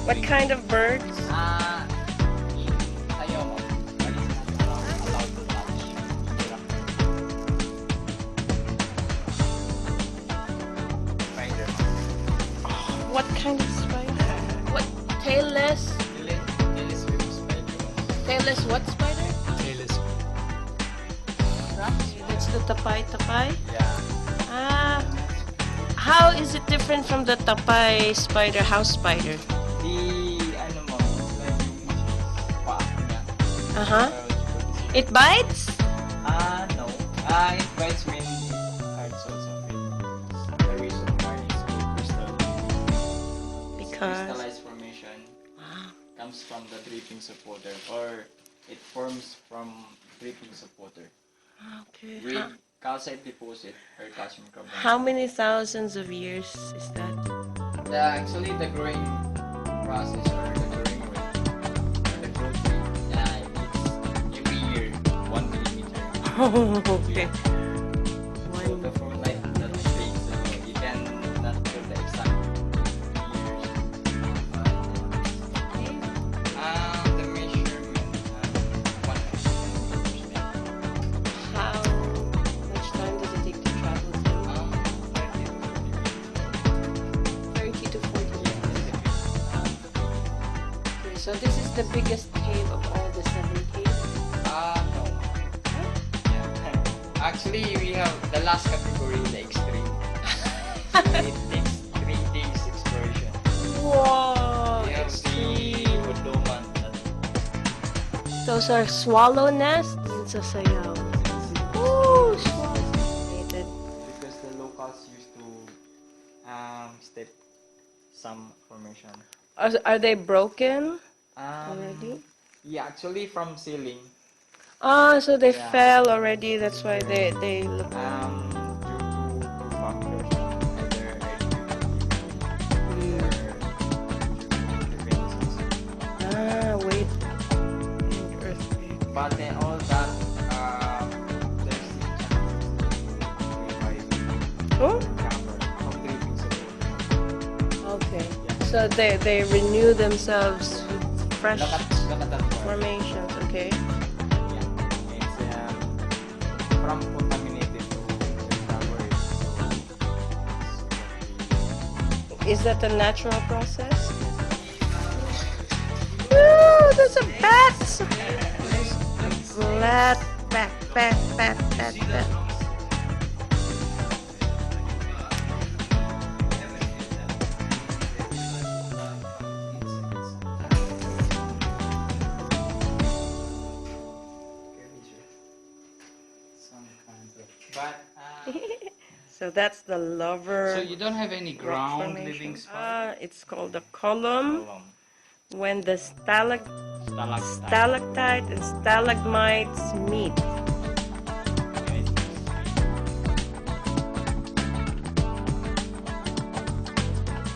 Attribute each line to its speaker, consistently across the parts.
Speaker 1: What kind of birds?
Speaker 2: Ayaw mo. But it's not allowed to touch. Spider.
Speaker 1: What kind of spider? What? Tailless?
Speaker 2: Tailless with spider.
Speaker 1: Tailless what spider?
Speaker 2: Tailless.
Speaker 1: That's the tapay-tapay?
Speaker 2: Yeah.
Speaker 1: Ah. How is it different from the tapay spider, house spider?
Speaker 2: Ano mo, like yung paa niya.
Speaker 1: Uh-huh. It bites?
Speaker 2: No. It bites when it hurts also. The reason why is
Speaker 1: Because
Speaker 2: crystallized formation comes from the drippings of water, or it forms from drippings of water.
Speaker 1: okay.
Speaker 2: With calcite deposit or calcium carbonate.
Speaker 1: How many thousands of years is that?
Speaker 2: Actually, the growing process or the growing rate or the growth rate, it's every year 1 millimeter.
Speaker 1: Okay.
Speaker 2: So the form like that phase, so you can not tell the exact years. The measurement, 1 measurement.
Speaker 1: How much time does it take to travel through? 30 to 40 minutes. Okay, so this is the biggest cave of all the 7 caves?
Speaker 2: No. Yeah. Actually, we have the last category, the extreme. It takes 3 days exploration.
Speaker 1: Whoa!
Speaker 2: We have the Bulwang.
Speaker 1: Those are swallow nests? Yun sa sayaw. Ooh, swallow.
Speaker 2: Because the locals used to step some formation.
Speaker 1: Are they broken already?
Speaker 2: Yeah, actually from ceiling.
Speaker 1: Ah, so they
Speaker 2: Yeah.
Speaker 1: fell already. That's why they look.
Speaker 2: Due to two factors. Either
Speaker 1: Weight and earthquake.
Speaker 2: but then all that there's the chance to revive
Speaker 1: Oh,
Speaker 2: recover from drippings of water.
Speaker 1: okay.
Speaker 2: Yeah.
Speaker 1: So they renew themselves with fresh
Speaker 2: Look at that part.
Speaker 1: formations. Okay.
Speaker 2: Yeah. It's from contaminated to recovery. So
Speaker 1: Is that a natural process? Woo! There's a bat. Bat.
Speaker 2: some kind of. But
Speaker 1: So that's the lover.
Speaker 3: So you don't have any
Speaker 1: rock
Speaker 3: ground
Speaker 1: formation.
Speaker 3: living spot?
Speaker 1: It's called a column. When the
Speaker 3: Stalactite.
Speaker 1: stalactite and stalagmites meet.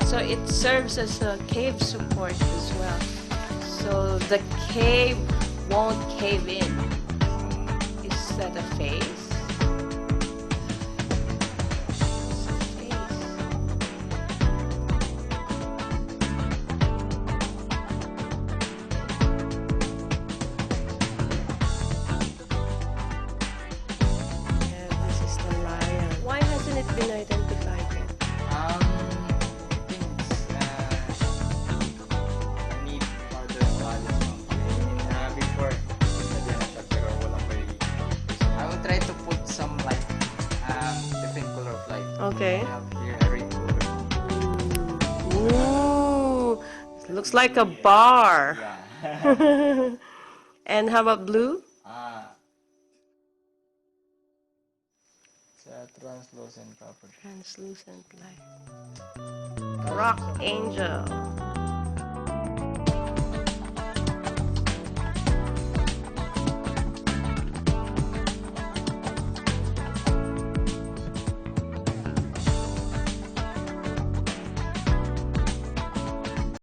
Speaker 1: So it serves as a cave support as well. So the cave won't cave in. Is that a phase? It's a phase. Yeah, this is the lion. Why hasn't it been identified yet?
Speaker 2: I think I need further studies before study na siya pero wala pa I will try to put some like different color of light.
Speaker 1: Okay.
Speaker 2: I have here a red color.
Speaker 1: Ooh, it looks like a bar.
Speaker 2: Yeah.
Speaker 1: And how about blue?
Speaker 2: It's a translucent property.
Speaker 1: Translucent light. Rock angel.